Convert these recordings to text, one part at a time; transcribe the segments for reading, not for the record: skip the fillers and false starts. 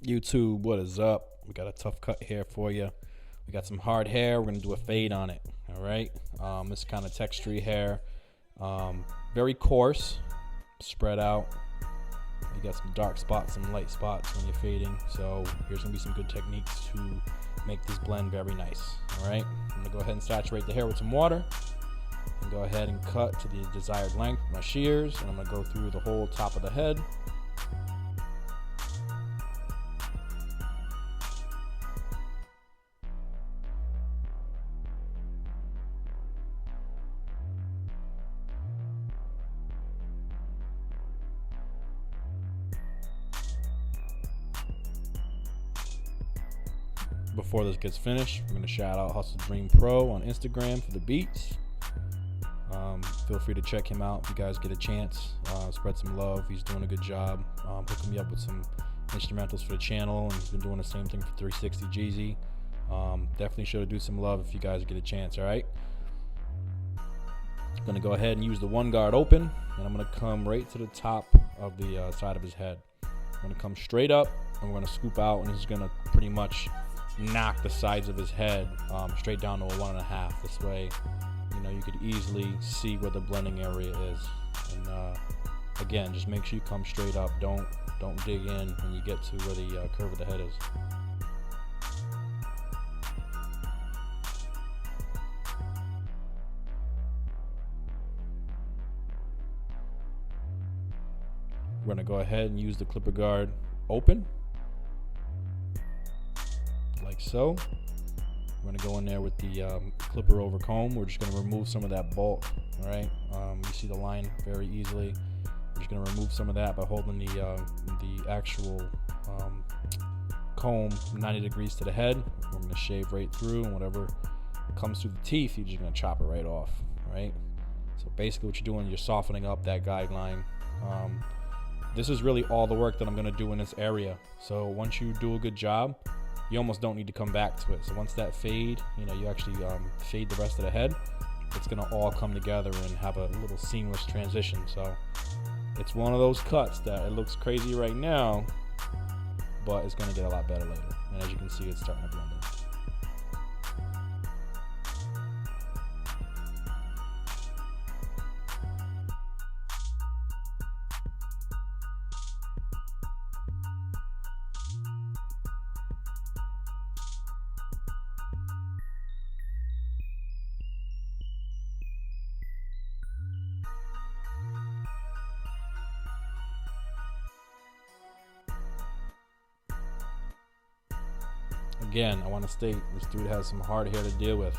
YouTube, what is up? We got a tough cut here for you. We got some hard hair. We're gonna do a fade on it. All right. This kind of textury hair, very coarse, spread out. You got some dark spots, some light spots when you're fading. So here's gonna be some good techniques to make this blend very nice. All right. I'm gonna go ahead and saturate the hair with some water, and go ahead and cut to the desired length with my shears. And I'm gonna go through the whole top of the head. Before this gets finished, I'm going to shout out Hustle Dream Pro on Instagram for the beats. Feel free to check him out if you guys get a chance. Spread some love. He's doing a good job hooking me up with some instrumentals for the channel, and he's been doing the same thing for 360 Jeezy. Definitely sure to do some love if you guys get a chance. All right. I'm going to go ahead and use the one guard open, and I'm going to come right to the top of the side of his head. I'm going to come straight up, and we're going to scoop out, and he's going to pretty much knock the sides of his head straight down to a 1.5. This way, you could easily see where the blending area is. And again, just make sure you come straight up. Don't dig in when you get to where the curve of the head is. We're going to go ahead and use the clipper guard open, like so. We're going to go in there with the clipper over comb. We're just going to remove some of that bulk. All right, you see the line very easily. We're just going to remove some of that by holding the actual comb 90 degrees to the head. We're going to shave right through, and whatever comes through the teeth, you're just going to chop it right off. All right, so basically what you're doing, you're softening up that guideline. This is really all the work that I'm going to do in this area. So once you do a good job, you almost don't need to come back to it. So once that fade, you actually fade the rest of the head, it's going to all come together and have a little seamless transition. So it's one of those cuts that it looks crazy right now, but it's going to get a lot better later. And as you can see, it's starting to blend in. Again, I want to state this dude has some hard hair to deal with,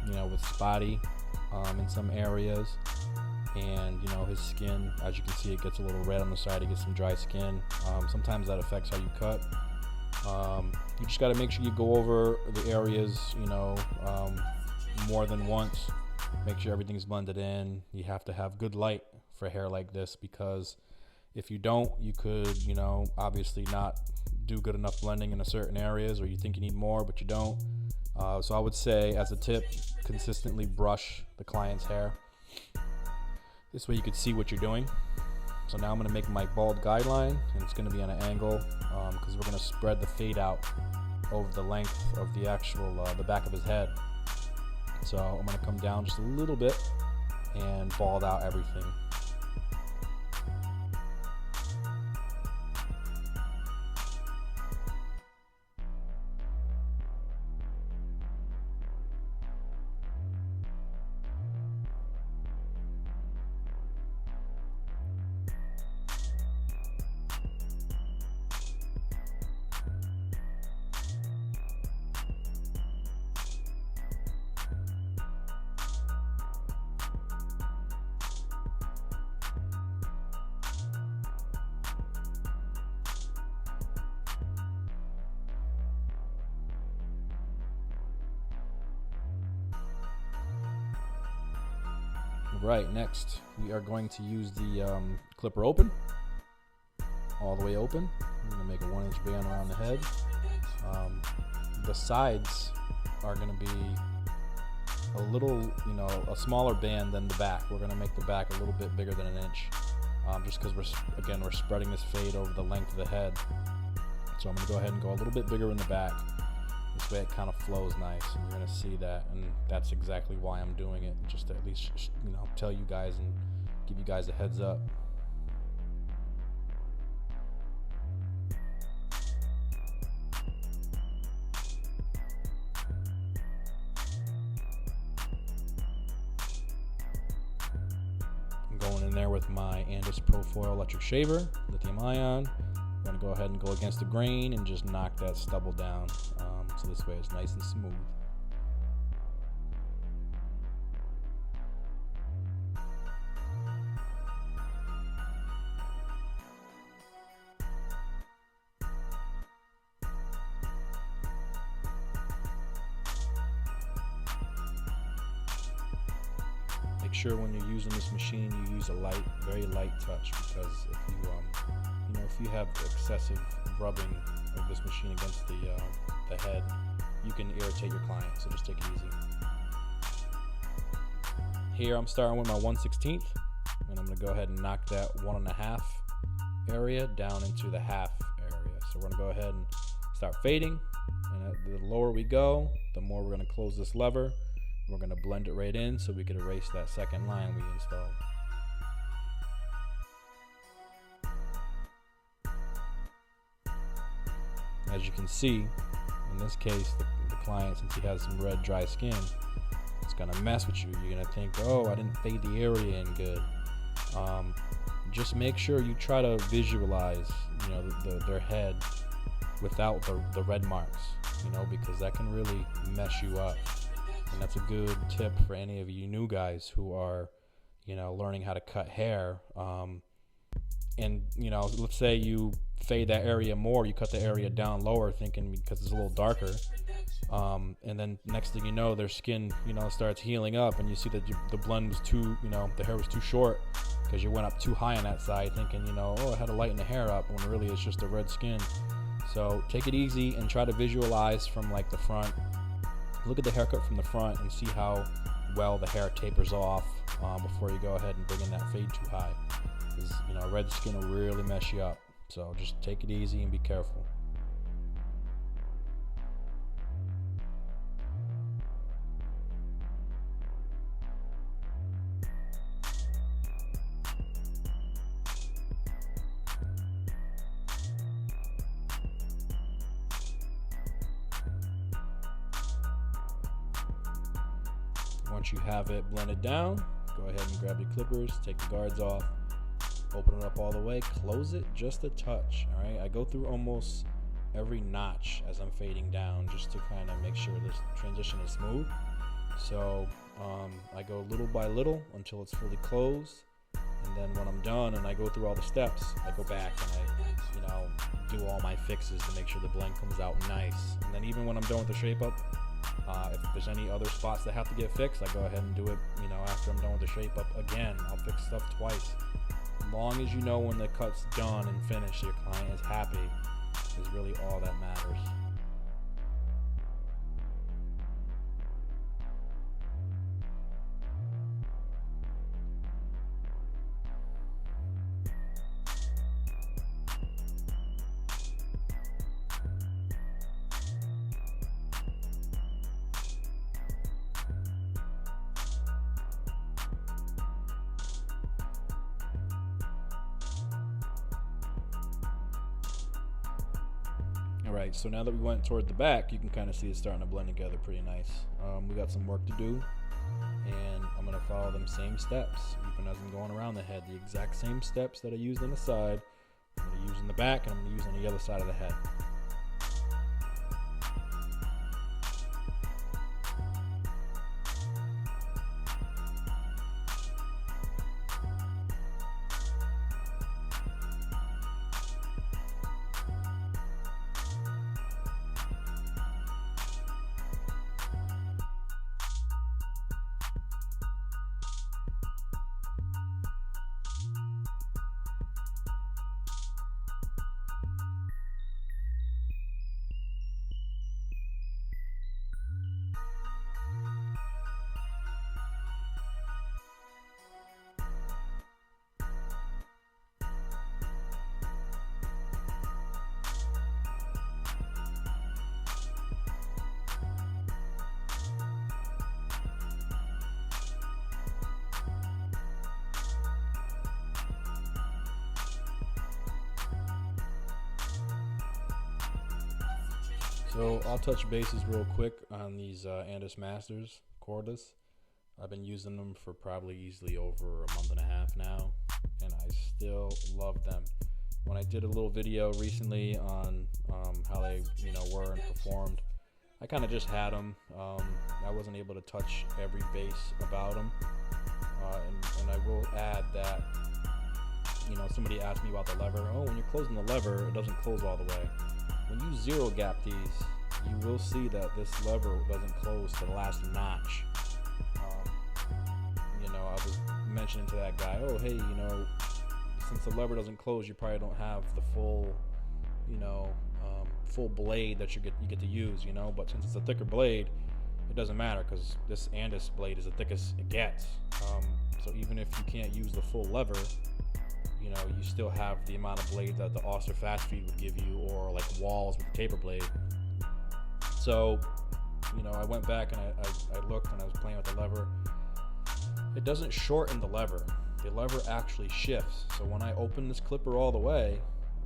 with spotty in some areas, and his skin, as you can see, it gets a little red on the side. He gets some dry skin. Sometimes that affects how you cut. You just got to make sure you go over the areas, more than once. Make sure everything's blended in. You have to have good light for hair like this, because if you don't, you could, obviously not do good enough blending in certain areas, or you think you need more but you don't. So I would say, as a tip, consistently brush the client's hair. This way you could see what you're doing. So now I'm going to make my bald guideline, and it's going to be on an angle because we're going to spread the fade out over the length of the actual the back of his head. So I'm going to come down just a little bit and bald out everything. Right, next we are going to use the clipper open, all the way open. I'm going to make a 1-inch band around the head. The sides are going to be a little, a smaller band than the back. We're going to make the back a little bit bigger than 1 inch, just because we're spreading this fade over the length of the head. So I'm going to go ahead and go a little bit bigger in the back. This way it kind of flows nice, and you're going to see that, and that's exactly why I'm doing it, just to at least, tell you guys and give you guys a heads up. I'm going in there with my Andis Profoil electric shaver, lithium ion. I'm going to go ahead and go against the grain and just knock that stubble down, so this way it's nice and smooth. Make sure when you're using this machine you use a light, very light touch, because if you have excessive rubbing of this machine against the head, you can irritate your client. So just take it easy. Here I'm starting with my 1/16, and I'm going to go ahead and knock that 1.5 area down into the half area. So we're going to go ahead and start fading, and the lower we go, the more we're going to close this lever. We're going to blend it right in so we could erase that second line we installed. As you can see, in this case, the client, since he has some red dry skin, it's going to mess with you. You're going to think, oh, I didn't fade the area in good. Just make sure you try to visualize their head without the red marks, because that can really mess you up. And that's a good tip for any of you new guys who are, learning how to cut hair. And, let's say you fade that area more, you cut the area down lower thinking because it's a little darker. And then next thing you know, their skin, starts healing up, and you see that the blend was too, the hair was too short because you went up too high on that side thinking, I had to lighten the hair up, when really it's just the red skin. So take it easy and try to visualize from like the front. Look at the haircut from the front and see how well the hair tapers off before you go ahead and bring in that fade too high. Because red skin will really mess you up. So just take it easy and be careful. Once you have it blended down, go ahead and grab your clippers, take the guards off, open it up all the way, close it just a touch. All right, I go through almost every notch as I'm fading down just to kind of make sure this transition is smooth. So I go little by little until it's fully closed, and then when I'm done and I go through all the steps, I go back and I do all my fixes to make sure the blend comes out nice. And then even when I'm done with the shape up, if there's any other spots that have to get fixed, I go ahead and do it, after I'm done with the shape up again. I'll fix stuff twice. As long as when the cut's done and finished, your client is happy, is really all that matters. Alright, so now that we went toward the back, you can kind of see it starting to blend together pretty nice. We got some work to do, and I'm going to follow them same steps, even as I'm going around the head. The exact same steps that I used on the side, I'm going to use in the back, and I'm going to use on the other side of the head. So I'll touch bases real quick on these Andis Masters cordless. I've been using them for probably easily over a month and a half now, and I still love them. When I did a little video recently on how they were and performed, I kind of just had them. I wasn't able to touch every base about them, and I will add that somebody asked me about the lever. Oh, when you're closing the lever, it doesn't close all the way. When you zero gap these, you will see that this lever doesn't close to the last notch. I was mentioning to that guy, oh hey, since the lever doesn't close, you probably don't have the full, full blade that you get to use, But since it's a thicker blade, it doesn't matter because this Andis blade is the thickest it gets. So even if you can't use the full lever, you still have the amount of blade that the Auster Fast Feed would give you, or like walls with the taper blade. So, I went back and I looked and I was playing with the lever. It doesn't shorten the lever. The lever actually shifts. So when I open this clipper all the way,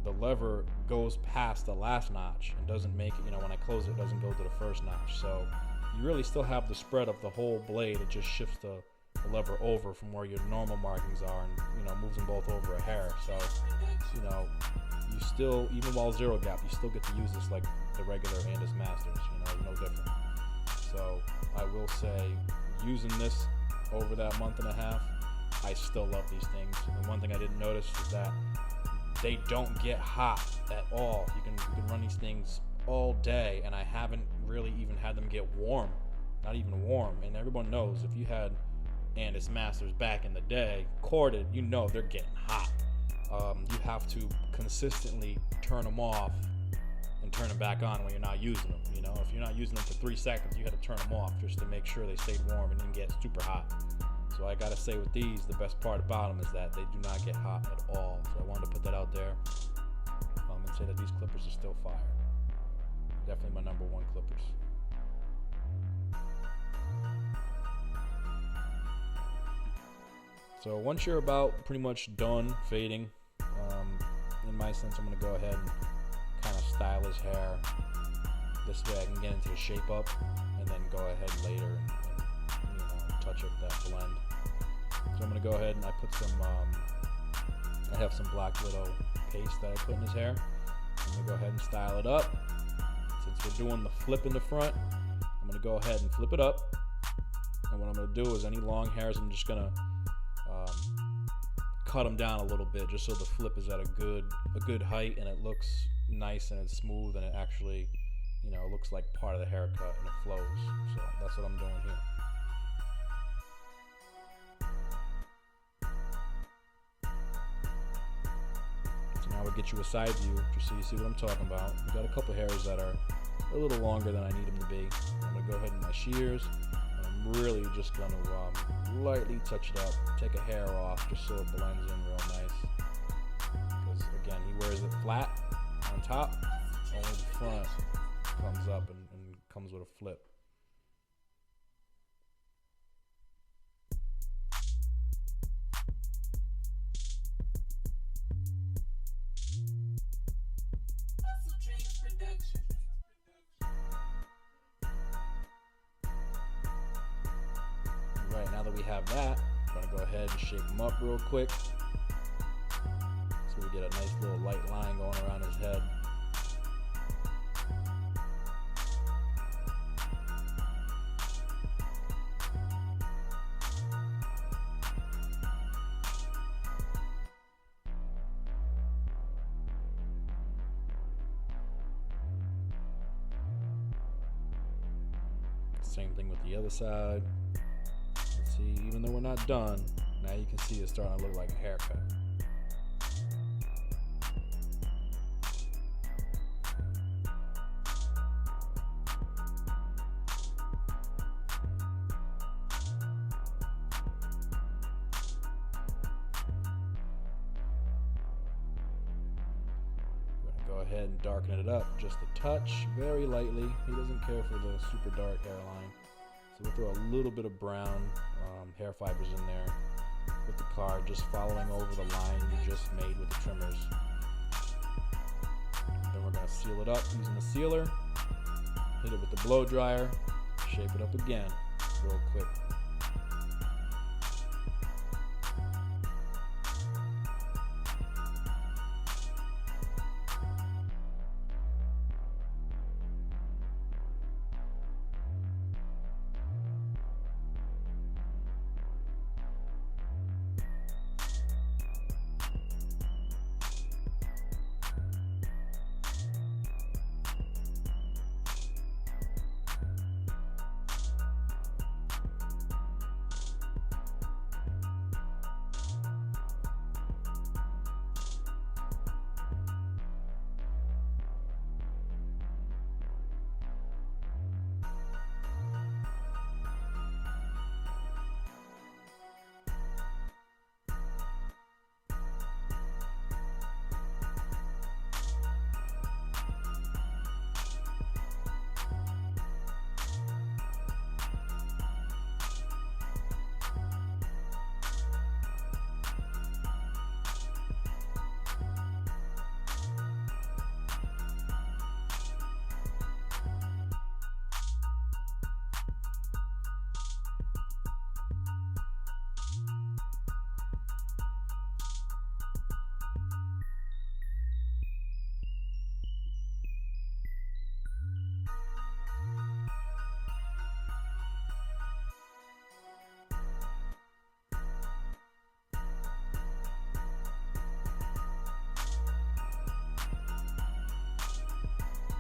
the lever goes past the last notch and doesn't make it, when I close it, it doesn't go to the first notch. So you really still have the spread of the whole blade. It just shifts the lever over from where your normal markings are and, moves them both over a hair. So, you still, even while zero gap, you still get to use this like the regular Andis Masters, no different. So I will say, using this over that month and a half, I still love these things. And one thing I didn't notice is that they don't get hot at all. You can run these things all day, and I haven't really even had them get warm, not even warm. And everyone knows if you had Andis Masters back in the day, corded, they're getting hot. You have to consistently turn them off and turn them back on when you're not using them. If you're not using them for 3 seconds, you got to turn them off just to make sure they stayed warm and didn't get super hot. So I gotta say with these, the best part about them is that they do not get hot at all. So I wanted to put that out there and say that these clippers are still fire. Definitely my number one clippers. So once you're about pretty much done fading, in my sense, I'm going to go ahead and kind of style his hair. This way I can get into the shape up and then go ahead later and touch up that blend. So I'm going to go ahead and I put some, I have some Black Widow paste that I put in his hair. I'm going to go ahead and style it up. Since we're doing the flip in the front, I'm going to go ahead and flip it up. And what I'm going to do is any long hairs, I'm just going to cut them down a little bit just so the flip is at a good height and it looks nice and it's smooth and it actually looks like part of the haircut and it flows. So that's what I'm doing here. So now we'll get you a side view just so you see what I'm talking about. We got a couple hairs that are a little longer than I need them to be. I'm going to go ahead with my shears. I'm really just going to lightly touch it up, take a hair off just so it blends in real nice. Because again, he wears it flat on top, only the front comes up and comes with a flip. Right, now that we have that, I'm going to go ahead and shape him up real quick so we get a nice little light line going around his head. Same thing with the other side. See, even though we're not done, now you can see it's starting to look like a haircut. We're going to go ahead and darken it up just a touch, very lightly. He doesn't care for the super dark hairline. So we'll throw a little bit of brown hair fibers in there with the card, just following over the line you just made with the trimmers. Then we're going to seal it up using a sealer. hit it with the blow dryer, shape it up again real quick.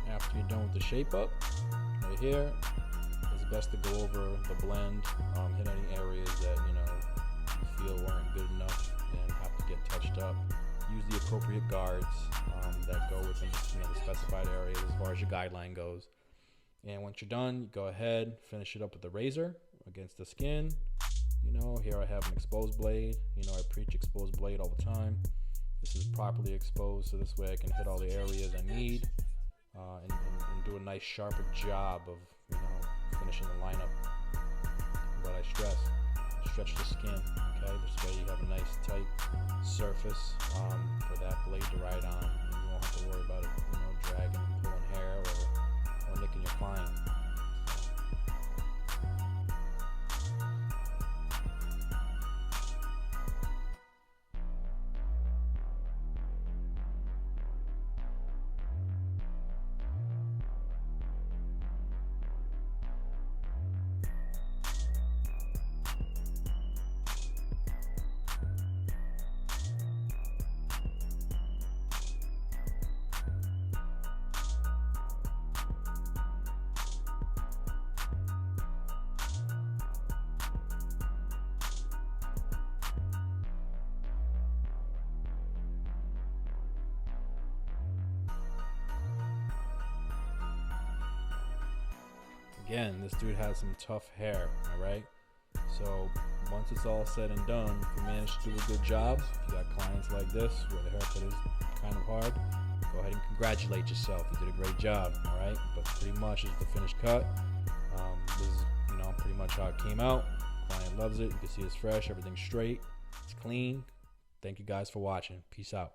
After you're done with the shape up, right here, it's best to go over the blend, hit any areas that you feel weren't good enough and have to get touched up. Use the appropriate guards that go within the specified areas as far as your guideline goes. And once you're done, you go ahead, finish it up with the razor against the skin. Here I have an exposed blade. I preach exposed blade all the time. This is properly exposed, so this way I can hit all the areas I need. And do a nice sharper job of finishing the lineup. But I stretch the skin, okay? This way you have a nice tight surface for that blade to ride on, and you won't have to worry about it dragging and pulling hair or nicking your client. Again, this dude has some tough hair, all right? So once it's all said and done, if you manage to do a good job, if you got clients like this where the haircut is kind of hard, go ahead and congratulate yourself. You did a great job, all right? But pretty much is the finished cut. This is, pretty much how it came out. Client loves it. You can see it's fresh, everything's straight, it's clean. Thank you guys for watching. Peace out.